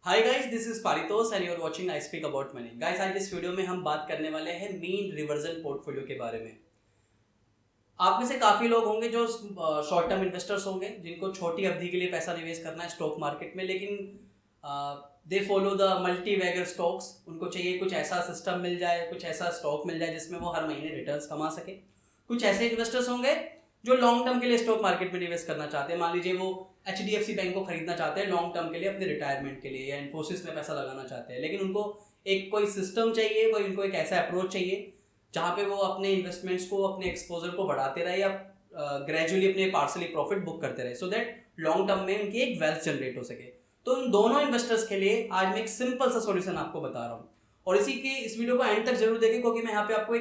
Hi guys, this is Paritosh and you are watching I speak about money. Guys, आज इस video में हम बात करने वाले हैं मीन रिवर्जन पोर्टफोलियो के बारे में। आप में से काफ़ी लोग होंगे जो शॉर्ट टर्म इन्वेस्टर्स होंगे, जिनको छोटी अवधि के लिए पैसा निवेश करना है स्टॉक मार्केट में, लेकिन they follow the multi bagger stocks. उनको चाहिए कुछ ऐसा सिस्टम मिल जाए, कुछ ऐसा स्टॉक मिल जाए जिसमें वो हर महीने रिटर्न्स कमा सके। कुछ ऐसे इन्वेस्टर्स होंगे जो लॉन्ग टर्म के लिए स्टॉक मार्केट में निवेश करना चाहते हैं। मान लीजिए वो HDFC बैंक को खरीदना चाहते हैं लॉन्ग टर्म के लिए अपने रिटायरमेंट के लिए, या इन्फोसिस में पैसा लगाना चाहते हैं, लेकिन उनको एक कोई सिस्टम चाहिए, कोई उनको एक ऐसा अप्रोच चाहिए जहाँ पे वो अपने इन्वेस्टमेंट्स को, अपने एक्सपोजर को बढ़ाते रहे या ग्रेजुअली अपने पार्सली प्रॉफिट बुक करते रहे, सो दैट लॉन्ग टर्म में उनकी एक वेल्थ जनरेट हो सके। तो इन दोनों इन्वेस्टर्स के लिए आज मैं एक सिंपल सा सॉल्यूशन आपको बता रहा हूँ, और इस वीडियो को एंड तक जरूर देखें, क्योंकि मैं यहाँ पे आपको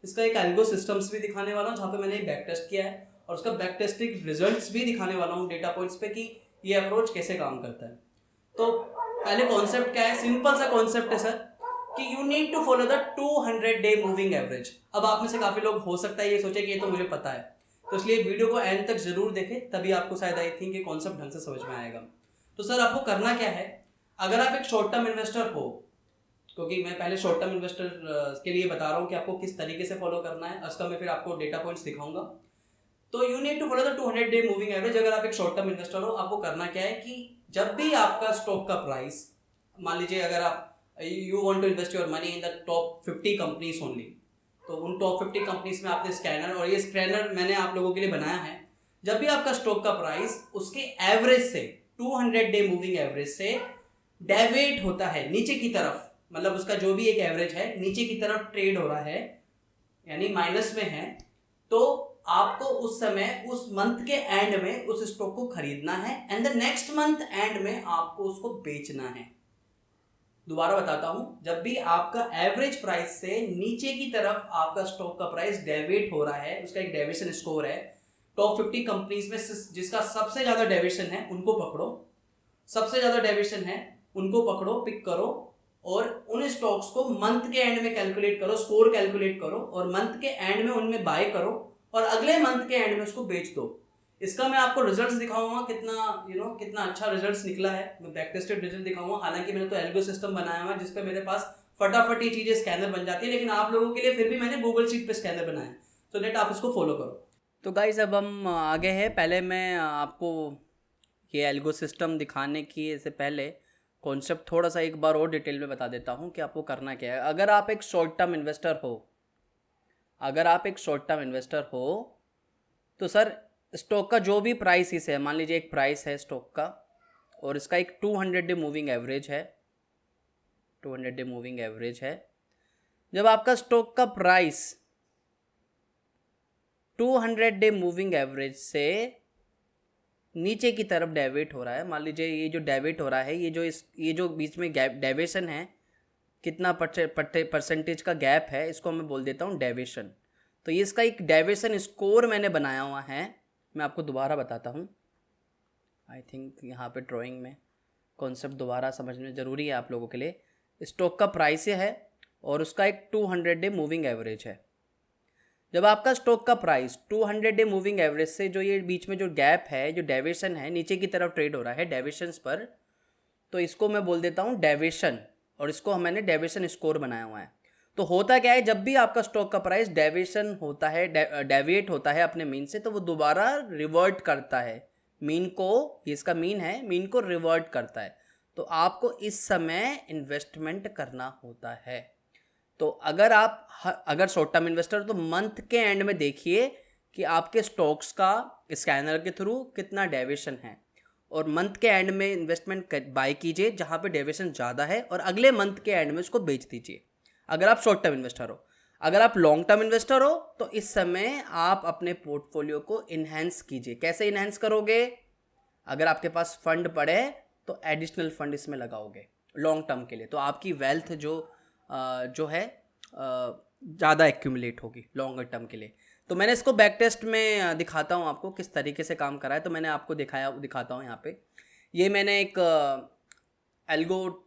इसका एक एल्गो सिस्टम्स भी दिखाने वाला हूँ, जहाँ पे मैंने बैक टेस्ट किया है, और उसका बैक टेस्टिंग रिजल्ट्स भी दिखाने वाला हूँ डेटा पॉइंट्स पे कि ये अप्रोच कैसे काम करता है। तो पहले कॉन्सेप्ट क्या है, सिंपल सा कॉन्सेप्ट है सर, कि you need to follow the 200-day moving average. अब आप में से काफी लोग हो सकता है ये सोचे कि ये तो मुझे पता है, तो इसलिए वीडियो को एंड तक जरूर देखें, तभी आपको शायद आई थिंक ये कॉन्सेप्ट ढंग से समझ में आएगा। तो सर आपको करना क्या है, अगर आप एक शॉर्ट टर्म इन्वेस्टर हो, क्योंकि मैं पहले शॉर्ट टर्म इन्वेस्टर के लिए बता रहा हूँ कि आपको किस तरीके से फॉलो करना है, उसका मैं फिर आपको डेटा पॉइंट्स दिखाऊंगा। तो you need to follow the 200-day moving average. अगर आप एक शॉर्ट टर्म इन्वेस्टर हो, आपको करना क्या है कि जब भी आपका स्टॉक का प्राइस, मान लीजिए अगर आप you want to invest your money in the top 50 companies only, तो उन टॉप 50 कंपनीज में आपने स्कैनर, और ये स्कैनर मैंने आप लोगों के लिए बनाया है। जब भी आपका स्टॉक का प्राइस उसके एवरेज से, 200-day मूविंग एवरेज से डेविएट होता है नीचे की तरफ, मतलब उसका जो भी एक एवरेज है नीचे की तरफ ट्रेड हो रहा है, यानी माइनस में है, तो आपको उस समय उस मंथ के एंड में उस स्टॉक को खरीदना है, and the next month and में आपको उसको बेचना है। दोबारा बताता हूं, जब भी आपका एवरेज प्राइस से नीचे की तरफ आपका स्टॉक का प्राइस डेविएट हो रहा है, उसका एक डेविएशन स्कोर है, टॉप 50 कंपनीज में जिसका सबसे ज्यादा डेविएशन है उनको पकड़ो, सबसे ज्यादा डेविएशन है उनको पकड़ो, पिक करो, और उन स्टॉक्स को मंथ के एंड में कैलकुलेट करो, स्कोर कैलकुलेट करो, और मंथ के एंड में उनमें बाय करो, और अगले मंथ के एंड में उसको बेच दो। इसका मैं आपको रिजल्ट्स दिखाऊंगा, कितना अच्छा रिजल्ट्स निकला है। मैं बैक टेस्टेड रिजल्ट दिखाऊंगा। हालांकि मैंने तो एल्गो सिस्टम बनाया हुआ है जिसपे मेरे पास फटाफट ये चीजें स्कैनर बन जाती है, लेकिन आप लोगों के लिए फिर भी मैंने गूगल शीट पे स्कैनर बनाया है, सो दैट आप इसको फॉलो करो। तो गाइस, अब हम आगे हैं। पहले मैं आपको ये एल्गो सिस्टम दिखाने की से पहले कॉन्सेप्ट थोड़ा सा एक बार और डिटेल में बता देता हूँ कि आपको करना क्या है। अगर आप एक शॉर्ट टर्म इन्वेस्टर हो, अगर आप एक शॉर्ट टर्म इन्वेस्टर हो, तो सर स्टॉक का जो भी प्राइस इस है, मान लीजिए एक प्राइस है स्टॉक का, और इसका एक 200-day मूविंग एवरेज है, 200-day मूविंग एवरेज है। जब आपका स्टॉक का प्राइस 200-day मूविंग एवरेज से नीचे की तरफ डेविएट हो रहा है, मान लीजिए ये जो डेविएट हो रहा है, ये जो बीच में गैप डेविएशन है, कितना परसेंटेज का गैप है, इसको मैं बोल देता हूँ डेविएशन। तो ये इसका एक डेविएशन स्कोर मैंने बनाया हुआ है, मैं आपको दोबारा बताता हूँ। आई थिंक यहाँ पे ड्राइंग में कॉन्सेप्ट दोबारा समझना ज़रूरी है आप लोगों के लिए। स्टॉक का प्राइस है और उसका एक 200-day मूविंग एवरेज है। जब आपका स्टॉक का प्राइस 200-day मूविंग एवरेज से जो ये बीच में जो गैप है, जो डेविएशन है, नीचे की तरफ ट्रेड हो रहा है डेविएशंस पर, तो इसको मैं बोल देता हूँ डेविएशन, और इसको मैंने डेविएशन स्कोर बनाया हुआ है। तो होता क्या है, जब भी आपका स्टॉक का प्राइस डेविएशन होता है, डेविएट होता है अपने मीन से, तो वो दोबारा रिवर्ट करता है मीन को, ये इसका मीन है, मीन को रिवर्ट करता है। तो आपको इस समय इन्वेस्टमेंट करना होता है। तो अगर शॉर्ट टर्म इन्वेस्टर, तो मंथ के एंड में देखिए कि आपके स्टॉक्स का स्कैनर के थ्रू कितना डेविएशन है, और मंथ के एंड में इन्वेस्टमेंट बाय कीजिए जहाँ पे डेविएशन ज़्यादा है, और अगले मंथ के एंड में उसको बेच दीजिए, अगर आप शॉर्ट टर्म इन्वेस्टर हो। अगर आप लॉन्ग टर्म इन्वेस्टर हो, तो इस समय आप अपने पोर्टफोलियो को इन्हेंस कीजिए। कैसे इन्हेंस करोगे? अगर आपके पास फंड पड़े तो एडिशनल फंड इसमें लगाओगे लॉन्ग टर्म के लिए, तो आपकी वेल्थ जो है ज़्यादा एक्यूमुलेट होगी लॉन्गर टर्म के लिए। तो मैंने इसको बैक टेस्ट में दिखाता हूँ आपको किस तरीके से काम करा है। तो मैंने आपको दिखाता हूँ यहाँ पे, ये मैंने एक एल्गो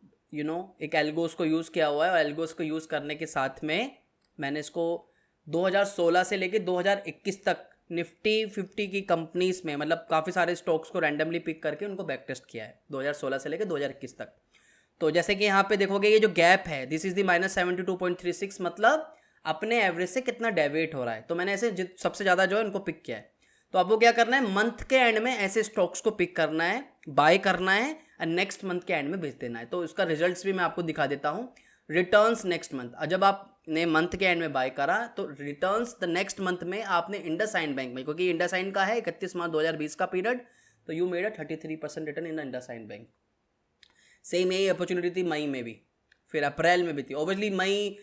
एक एल्गोस को यूज़ किया हुआ है, और एल्गोस को यूज़ करने के साथ में मैंने इसको 2016 से लेके 2021 तक निफ्टी 50 की कंपनीज में, मतलब काफ़ी सारे स्टॉक्स को रैंडमली पिक करके उनको बैक टेस्ट किया है 2016 से लेके 2021 तक। तो जैसे कि यहाँ पे देखोगे ये जो गैप है, दिस इज द -72.36, मतलब अपने एवरेज से कितना डेविएट हो रहा है। तो मैंने ऐसे सबसे ज़्यादा जो है उनको पिक किया है। तो आपको क्या करना है, मंथ के एंड में ऐसे स्टॉक्स को पिक करना है, बाय करना है और नेक्स्ट मंथ के एंड में बेच देना है। तो उसका रिजल्ट्स भी मैं आपको दिखा देता हूँ। रिटर्न्स नेक्स्ट मंथ, जब आपने मंथ के एंड में बाय करा तो रिटर्न्स द नेक्स्ट मंथ में आपने इंडसइंड बैंक में, क्योंकि इंडसइंड का है 31 मार्च 2020 का पीरियड, तो you made a 33% return in IndusInd bank. Same यही अपॉर्चुनिटी थी मई में भी, फिर अप्रैल में भी थी। ओबियसली मई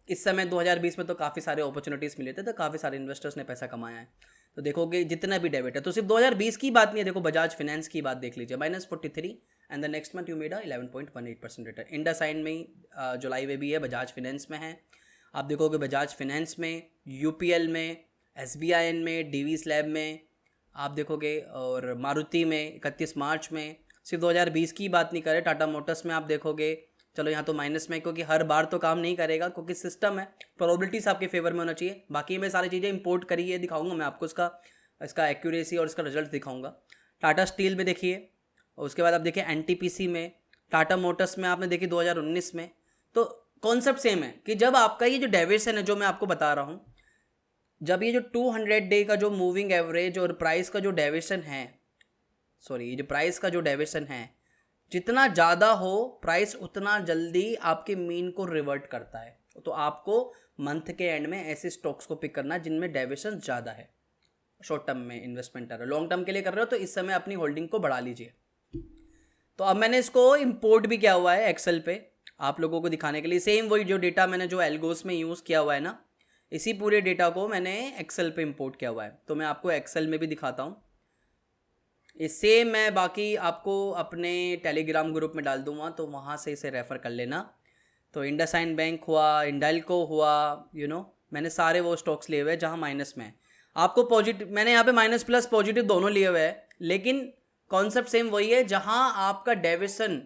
इस समय 2020 में तो काफ़ी सारे अपॉर्चुनिटीज़ मिले थे, तो काफ़ी सारे इन्वेस्टर्स ने पैसा कमाया है। तो देखोगे जितना भी डेबिट है, तो सिर्फ 2020 की बात नहीं है, देखो बजाज फाइनेंस की बात देख लीजिए, -43 and the next month you made 11.18% return. IndusInd में जुलाई में भी है, बजाज फाइनेंस में है, आप देखोगे बजाज फाइनेंस में, यूपीएल में, एसबीआई में, डीवी स्लैब में आप देखोगे, और मारुति में 31 मार्च में। सिर्फ 2020 की बात नहीं करें, टाटा मोटर्स में आप देखोगे, चलो यहाँ तो माइनस में, क्योंकि हर बार तो काम नहीं करेगा, क्योंकि सिस्टम है, प्रोबेबिलिटीज आपके फेवर में होना चाहिए। बाकी मैं सारी चीज़ें इंपोर्ट करी है, दिखाऊंगा मैं आपको इसका एक्यूरेसी और इसका रिजल्ट दिखाऊंगा। टाटा स्टील में देखिए, और उसके बाद आप देखिए एनटीपीसी में, टाटा मोटर्स में आपने देखी 2019 में। तो कॉन्सेप्ट सेम है कि जब आपका ये जो डेविएशन है जो मैं आपको बता रहा हूँ, जब ये जो 200 डे का जो मूविंग एवरेज और प्राइस का जो डेविएशन है, सॉरी ये जो प्राइस का जो डेविएशन है, जितना ज़्यादा हो प्राइस उतना जल्दी आपके मीन को रिवर्ट करता है। तो आपको मंथ के एंड में ऐसे स्टॉक्स को पिक करना है जिनमें डेविएशन ज़्यादा है। शॉर्ट टर्म में इन्वेस्टमेंट कर रहे हो, लॉन्ग टर्म के लिए कर रहे हो, तो इस समय अपनी होल्डिंग को बढ़ा लीजिए। तो अब मैंने इसको इंपोर्ट भी किया हुआ है एक्सेल पे आप लोगों को दिखाने के लिए। सेम वही जो डेटा मैंने जो एल्गोस में यूज़ किया हुआ है ना, इसी पूरे डेटा को मैंने एक्सेल पे इंपोर्ट किया हुआ है। तो मैं आपको एक्सेल में भी दिखाता हूँ। इससे मैं बाकी आपको अपने टेलीग्राम ग्रुप में डाल दूंगा, तो वहाँ से इसे रेफ़र कर लेना। तो इंडसइंड बैंक हुआ, इंडेल्को हुआ, मैंने सारे वो स्टॉक्स लिए हुए हैं जहाँ माइनस में है। आपको पॉजिटिव, मैंने यहाँ पे माइनस प्लस पॉजिटिव दोनों लिए हुए हैं, लेकिन कॉन्सेप्ट सेम वही है। जहाँ आपका डेविएशन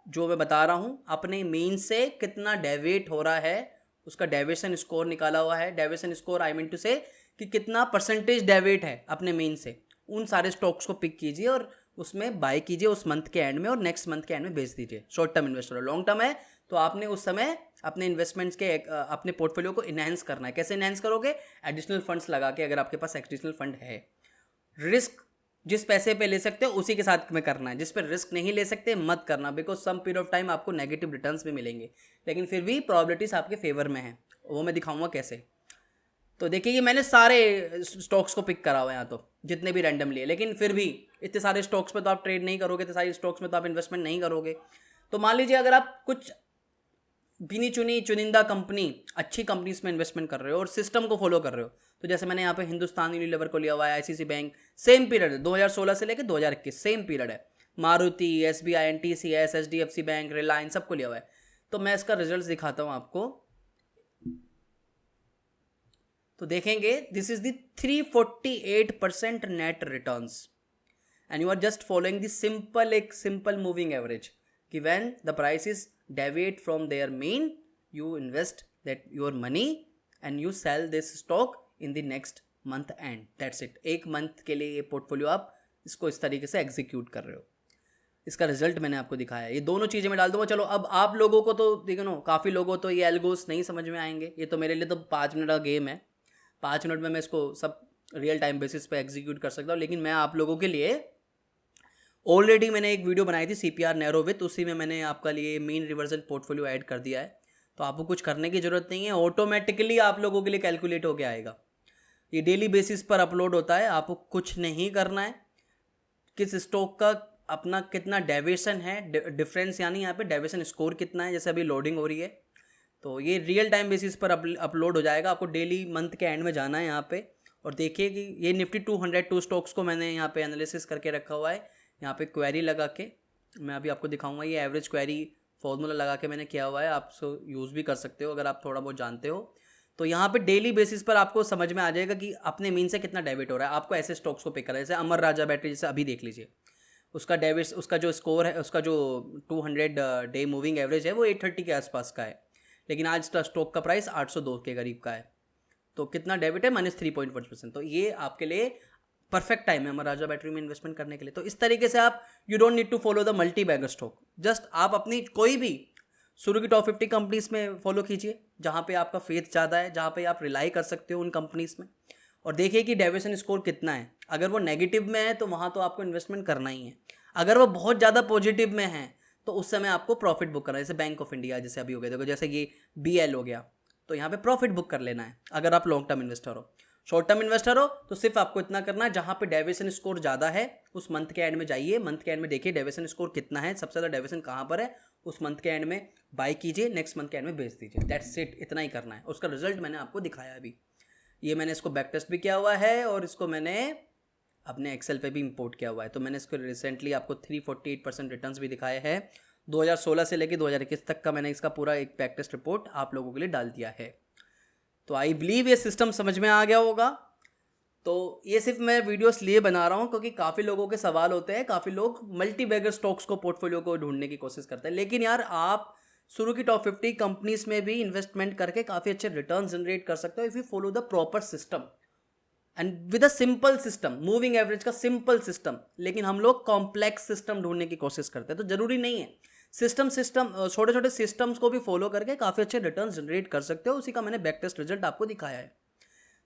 जो मैं बता रहा हूँ अपने मीन से कितना डेविएट हो रहा है, उसका डेविएशन स्कोर निकाला हुआ है। Deviation score I mean to say कि कितना परसेंटेज डेविएट है अपने मीन से, उन सारे स्टॉक्स को पिक कीजिए और उसमें बाय कीजिए उस मंथ के एंड में, और नेक्स्ट मंथ के एंड में बेच दीजिए। Short term investor, long term है तो आपने उस समय अपने इन्वेस्टमेंट्स के अपने पोर्टफोलियो को इनहेंस करना है। कैसे इनहेंस करोगे? एडिशनल फंड्स लगा के, अगर आपके पास एडिशनल फंड है। रिस्क जिस पैसे पे ले सकते हो उसी के साथ में करना है, जिस पर रिस्क नहीं ले सकते मत करना, because some period of time आपको नेगेटिव रिटर्न्स भी मिलेंगे, लेकिन फिर भी प्रोबेबिलिटीज आपके फेवर में है, वो मैं दिखाऊंगा कैसे। तो देखिए ये मैंने सारे स्टॉक्स को पिक करा हुआ है यहाँ, तो जितने भी रैंडम लिए, लेकिन फिर भी इतने सारे स्टॉक्स पे तो आप ट्रेड नहीं करोगे, इतने सारे स्टॉक्स में तो आप इन्वेस्टमेंट नहीं करोगे। तो मान लीजिए अगर आप कुछ गिनी चुनी चुनिंदा कंपनी, अच्छी कंपनीज में इन्वेस्टमेंट कर रहे हो और सिस्टम को फॉलो कर रहे हो, तो जैसे मैंने यहाँ पे हिंदुस्तान यूनिलीवर को लिया हुआ है, आईसीसी बैंक, सेम पीरियड है 2016 से लेकर 2021, सेम पीरियड है। Maruti, SBI, NTCS, HDFC bank, Reliance, सबको लिया हुआ है। तो मैं इसका रिजल्ट दिखाता हूँ आपको, तो देखेंगे this is the 348% net returns, and you are just following the simple, एक सिंपल मूविंग एवरेज कि when the price is deviate from their mean, you invest that your money and you sell this stock in the next month end, that's it। एक month के लिए ये portfolio आप इसको इस तरीके से एग्जीक्यूट कर रहे हो। इसका रिजल्ट मैंने आपको दिखाया, ये दोनों चीज़ें मैं डाल दूंगा। चलो अब आप लोगों को तो देखो ना, काफ़ी लोगों तो ये एल्गोस नहीं समझ में आएंगे, ये तो मेरे लिए तो 5 मिनट का गेम है, 5 मिनट में मैं इसको सब रियल टाइम बेसिस पे एग्जीक्यूट कर सकता हूँ। लेकिन मैं आप लोगों के लिए ऑलरेडी मैंने एक वीडियो बनाई थी CPR नैरो विथ, उसी में मैंने आपका लिए मीन रिवर्जन पोर्टफोलियो ऐड कर दिया है। तो आपको कुछ करने की ज़रूरत नहीं है, ऑटोमेटिकली आप लोगों के लिए कैलकुलेट होके आएगा। ये डेली बेसिस पर अपलोड होता है, आपको कुछ नहीं करना है। किस स्टॉक का अपना कितना डेविएशन है, डिफरेंस यानी यहाँ पे डेविएशन स्कोर कितना है, जैसे अभी लोडिंग हो रही है, तो ये रियल टाइम बेसिस पर अपलोड हो जाएगा। आपको डेली मंथ के एंड में जाना है यहाँ पे, और देखिए कि ये निफ्टी 202 स्टॉक्स को मैंने यहाँ पे एनालिसिस करके रखा हुआ है। यहाँ पे क्वेरी लगा के मैं अभी आपको दिखाऊंगा, ये एवरेज क्वेरी फॉर्मूला लगा के मैंने किया हुआ है, आप सो यूज़ भी कर सकते हो अगर आप थोड़ा बहुत जानते हो। तो यहाँ पे डेली बेसिस पर आपको समझ में आ जाएगा कि अपने मीन से कितना डेबिट हो रहा है। आपको ऐसे स्टॉक्स को पिक करना है, जैसे अमर राजा बैटरी, जैसे अभी देख लीजिए उसका डेबिट, उसका जो स्कोर है, उसका जो 200 डे मूविंग एवरेज है वो 830 के आसपास का है, लेकिन आज का स्टॉक का प्राइस 802 के करीब का है। तो कितना डेबिट है? -3.1%। तो ये आपके लिए परफेक्ट टाइम है महाराजा बैटरी में इन्वेस्टमेंट करने के लिए। तो इस तरीके से आप you don't need to follow the multi bagger stock, just आप अपनी कोई भी शुरू की टॉप 50 कंपनीज में फॉलो कीजिए जहाँ पे आपका फेथ ज़्यादा है, जहाँ पे आप रिलाई कर सकते हो उन कंपनीज में, और देखिए कि डेविएशन स्कोर कितना है। अगर वो नेगेटिव में है तो वहाँ तो आपको इन्वेस्टमेंट करना ही है, अगर वो बहुत ज़्यादा पॉजिटिव में है तो उस समय आपको प्रॉफिट बुक करना है। जैसे बैंक ऑफ इंडिया जैसे अभी हो गया, देखो जैसे ये BL हो गया, तो यहाँ पे प्रॉफिट बुक कर लेना है अगर आप लॉन्ग टर्म इन्वेस्टर हो। शॉर्ट टर्म इन्वेस्टर हो तो सिर्फ आपको इतना करना है, जहाँ पे डेविएशन स्कोर ज़्यादा है उस मंथ के एंड में जाइए, मंथ के एंड में देखिए डेविएशन स्कोर कितना है, सबसे ज़्यादा डेविएशन कहाँ पर है, उस मंथ के एंड में बाय कीजिए, नेक्स्ट मंथ के एंड में बेच दीजिए। दैट्स इट, इतना ही करना है। उसका रिजल्ट मैंने आपको दिखाया अभी, ये मैंने इसको बैक टेस्ट भी किया हुआ है और इसको मैंने अपने एक्सेल पे भी इंपोर्ट किया हुआ है। तो मैंने इसको रिसेंटली आपको 348% रिटर्न्स भी दिखाए हैं। 2016 से लेकर 2021 तक का मैंने इसका पूरा एक बैक टेस्ट रिपोर्ट आप लोगों के लिए डाल दिया है। तो आई बिलीव ये सिस्टम समझ में आ गया होगा। तो ये सिर्फ मैं वीडियोस लिए बना रहा हूँ क्योंकि काफ़ी लोगों के सवाल होते हैं, काफ़ी लोग मल्टी बैगर स्टॉक्स को पोर्टफोलियो को ढूंढने की कोशिश करते हैं, लेकिन यार आप शुरू की टॉप 50 कंपनीज में भी इन्वेस्टमेंट करके काफ़ी अच्छे रिटर्न जनरेट कर सकते हो if you follow the proper system and with a simple system, moving average का सिंपल सिस्टम। लेकिन हम लोग कॉम्प्लेक्स सिस्टम ढूंढने की कोशिश करते हैं, तो जरूरी नहीं है। सिस्टम छोटे छोटे सिस्टम्स को भी फॉलो करके काफ़ी अच्छे रिटर्न जनरेट कर सकते हो, उसी का मैंने बैक टेस्ट रिजल्ट आपको दिखाया है।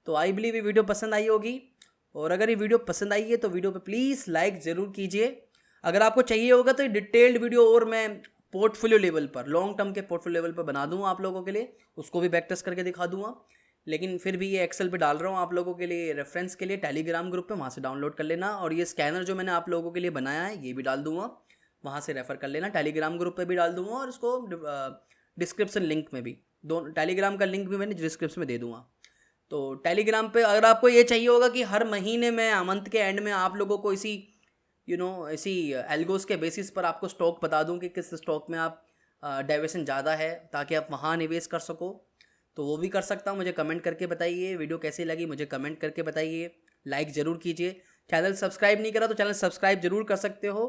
तो आई बिलीव ये वीडियो पसंद आई होगी, और अगर ये वीडियो पसंद आई है तो वीडियो पे प्लीज़ लाइक ज़रूर कीजिए। अगर आपको चाहिए होगा तो ये डिटेल्ड वीडियो और मैं पोर्टफोलियो लेवल पर, लॉन्ग टर्म के पोर्टफोलियो लेवल पर बना दूंगा आप लोगों के लिए, उसको भी बैक टेस्ट करके दिखा दूंगा। लेकिन फिर भी ये एक्सेल पे डाल रहा हूँ आप लोगों के लिए रेफरेंस के लिए, टेलीग्राम ग्रुप पे, वहाँ से डाउनलोड कर लेना। और ये स्कैनर जो मैंने आप लोगों के लिए बनाया है ये भी डाल दूंगा, वहाँ से रेफ़र कर लेना। टेलीग्राम ग्रुप पे भी डाल दूंगा और इसको डिस्क्रिप्शन लिंक में भी, दोनों टेलीग्राम का लिंक भी मैंने डिस्क्रिप्शन में दे दूंगा। तो टेलीग्राम पे अगर आपको ये चाहिए होगा कि हर महीने में मंथ के एंड में आप लोगों को इसी ऐसी एल्गोस के बेसिस पर आपको स्टॉक बता दूं कि किस स्टॉक में आप डेविएशन ज़्यादा है, ताकि आप वहाँ निवेश कर सको, तो वो भी कर सकता हूँ। मुझे कमेंट करके बताइए वीडियो कैसी लगी, मुझे कमेंट करके बताइए, लाइक ज़रूर कीजिए। चैनल सब्सक्राइब नहीं करा तो चैनल सब्सक्राइब जरूर कर सकते हो।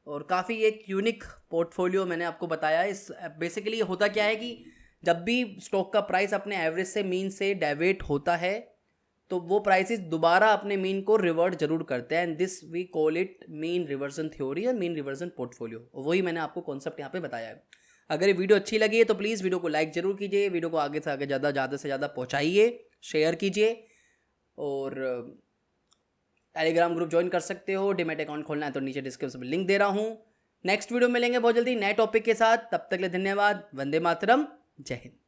और काफ़ी एक यूनिक पोर्टफोलियो मैंने आपको बताया। इस बेसिकली होता क्या है कि जब भी स्टॉक का प्राइस अपने एवरेज से मीन से डेविएट होता है तो वो प्राइसेस दोबारा अपने मीन को रिवर्ट जरूर करते हैं, and this we call it mean reversion theory और मीन रिवर्जन पोर्टफोलियो। वही मैंने आपको कॉन्सेप्ट यहाँ पे बताया है। अगर ये वीडियो अच्छी लगी है तो प्लीज़ वीडियो को लाइक ज़रूर कीजिए, वीडियो को आगे से आगे ज़्यादा से ज़्यादा पहुँचाइए, शेयर कीजिए, और टेलीग्राम ग्रुप ज्वाइन कर सकते हो। डीमैट अकाउंट खोलना है तो नीचे डिस्क्रिप्शन में लिंक दे रहा हूँ। नेक्स्ट वीडियो मिलेंगे बहुत जल्दी नए टॉपिक के साथ, तब तक के लिए धन्यवाद। वंदे मातरम, जय हिंद।